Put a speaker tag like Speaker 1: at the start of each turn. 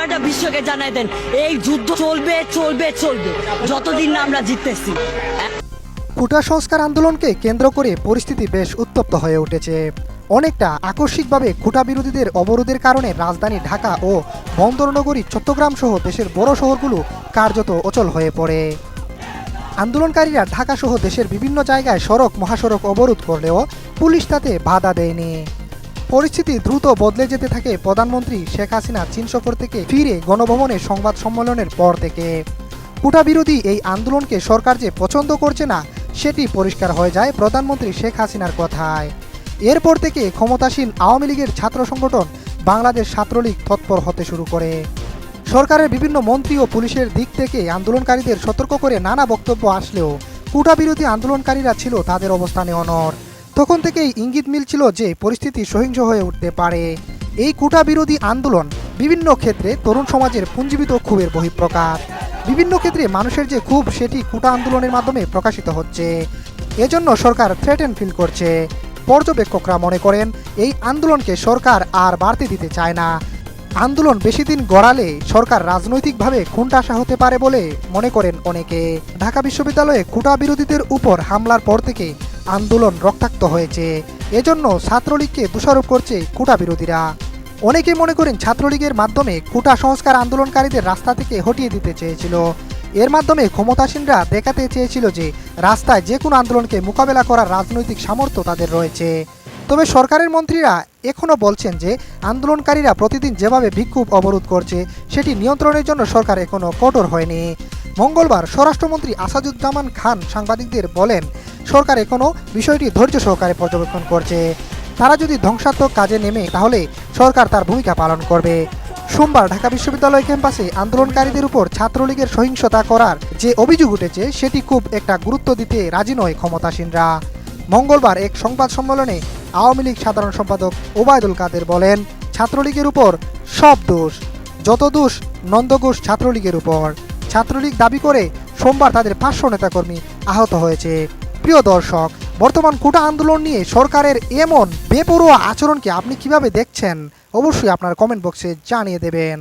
Speaker 1: গোটা বিশ্বকে জানাই দেন এই যুদ্ধ চলবে চলবে চলবে যতদিন না আমরা জিততেছি।
Speaker 2: কোটা সংস্কার আন্দোলনকে কেন্দ্র করে পরিস্থিতি বেশ উত্তপ্ত হয়ে উঠেছে। অনেকটা আকস্মিকভাবে কোটা বিরোধীদের অবরোধের কারণে রাজধানী ঢাকা ও বন্দরনগরী চট্টগ্রাম সহ দেশের বড় শহরগুলো কার্যত অচল হয়ে পড়ে। আন্দোলনকারীরা ঢাকা সহ দেশের বিভিন্ন জায়গায় সড়ক মহাসড়ক অবরোধ করলেও পুলিশ তাতে বাধা দেয়নি। পরিস্থিতি দ্রুত বদলে যেতে থাকে প্রধানমন্ত্রী শেখ হাসিনা চীন সফর থেকে ফিরে গণভবনে সংবাদ সম্মেলনের পর থেকে। কোটা বিরোধী এই আন্দোলনকে সরকার যে পছন্দ করছে না সেটি পরিষ্কার হয়ে যায় প্রধানমন্ত্রী শেখ হাসিনার কথায়। এরপর থেকে ক্ষমতাসীন আওয়ামী লীগের ছাত্র সংগঠন বাংলাদেশ ছাত্রলীগ তৎপর হতে শুরু করে। সরকারের বিভিন্ন মন্ত্রী ও পুলিশের দিক থেকে আন্দোলনকারীদের সতর্ক করে নানা বক্তব্য আসলেও কোটা বিরোধী আন্দোলনকারীরা ছিল তাদের অবস্থানে অনড়। তখন থেকেই ইঙ্গিত মিলছিল যে পরিস্থিতি সহিংস হয়ে উঠতে পারে। এই কোটা বিরোধী আন্দোলন বিভিন্ন ক্ষেত্রে তরুণ সমাজের পুঞ্জীবিত ক্ষোভের বহিঃপ্রকাশ। বিভিন্ন ক্ষেত্রে মানুষের যে ক্ষোভ সেটি কোটা আন্দোলনের মাধ্যমে প্রকাশিত হচ্ছে। এজন্য সরকার থ্রেটেন ফিল করছে। পর্যবেক্ষকরা মনে করেন এই আন্দোলনকে সরকার আর বাড়তে দিতে চায় না। আন্দোলন বেশি দিন গড়ালে সরকার রাজনৈতিকভাবে খুনটাসা হতে পারে বলে মনে করেন অনেকে। ঢাকা বিশ্ববিদ্যালয়ে কোটা বিরোধীদের উপর হামলার পর থেকে আন্দোলন রক্তাক্ত হয়েছে। এজন্য ছাত্রলীগকে দোষারোপ করছে কোটা বিরোধীরা। অনেকে মনে করেন ছাত্রলীগের মাধ্যমে কোটা সংস্কার আন্দোলনকারীদের রাস্তা থেকে হটিয়ে দিতে চেয়েছিল। এর মাধ্যমে ক্ষমতাসীনরা দেখাতে চেয়েছিল যে রাস্তায় যে কোনো আন্দোলনকে মোকাবেলা করার রাজনৈতিক সামর্থ্য তাদের রয়েছে। তবে সরকারের মন্ত্রীরা এখনও বলছেন যে আন্দোলনকারীরা প্রতিদিন যেভাবে বিক্ষোভ অবরোধ করছে সেটি নিয়ন্ত্রণের জন্য সরকার এখনও কঠোর হয়নি। মঙ্গলবার স্বরাষ্ট্রমন্ত্রী আসাদুজ্জামান খান সাংবাদিকদের বলেন, সরকার এখনও বিষয়টি ধৈর্য সহকারে পর্যবেক্ষণ করছে। তারা যদি ধ্বংসাত্মক কাজে নেমে তাহলে সরকার তার ভূমিকা পালন করবে। সোমবার ঢাকা বিশ্ববিদ্যালয় ক্যাম্পাসে আন্দোলনকারীদের উপর ছাত্রলীগের সহিংসতা করার যে অভিযোগ উঠেছে সেটি খুব একটা গুরুত্ব দিতে রাজি নয় ক্ষমতাসীনরা। মঙ্গলবার এক সংবাদ সম্মেলনে আওয়ামী লীগ সাধারণ সম্পাদক ওবায়দুল কাদের বলেন, ছাত্রলীগের উপর সব দোষ, যত দোষ নন্দঘোষ ছাত্রলীগের উপর। ছাত্রলীগ দাবি করে সোমবার তাদের 500 নেতাকর্মী আহত হয়েছে। প্রিয় দর্শক, বর্তমান কোটা আন্দোলন নিয়ে সরকারের এমন বেপরোয়া আচরণকে আপনি কিভাবে দেখছেন অবশ্যই আপনার কমেন্ট বক্সে জানিয়ে দেবেন।